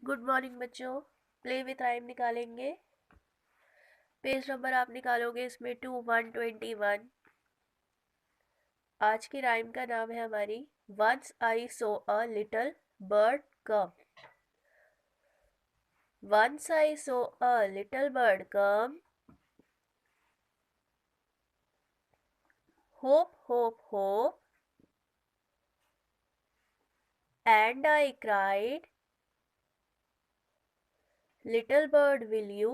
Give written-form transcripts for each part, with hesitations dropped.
Good morning बच्चों। Play with rhyme निकालेंगे। Page number आप निकालोगे इसमें 2121। आज की राइम का नाम है हमारी once I saw a little bird come. Once I saw a little bird come, hop hop hop, and I cried, little bird will you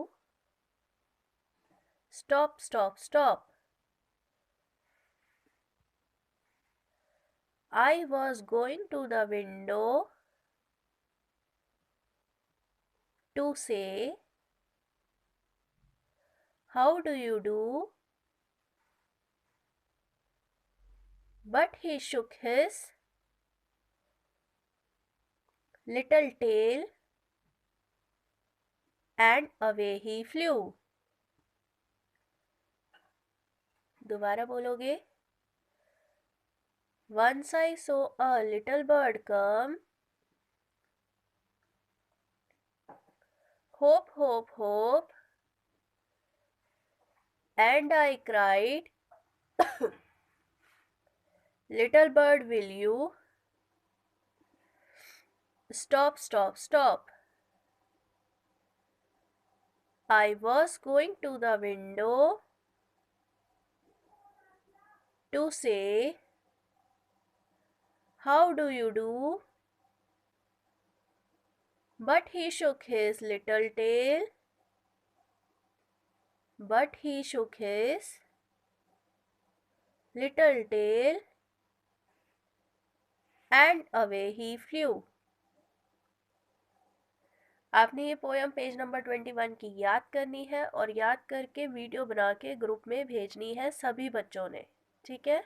stop stop stop. I was going to the window to say, how do you do? But he shook his little tail and away he flew. दोबारा बोलोगे। Once I saw a little bird come, hope, hope, hope, and I cried, little bird, will you stop, stop, stop. I was going to the window to say, how do you do? But he shook his little tail. But he shook his little tail and away he flew. आपने ये poem page number 21 की याद करनी है और याद करके video बना के ग्रुप में भेजनी है सभी बच्चों ने। ठीक है।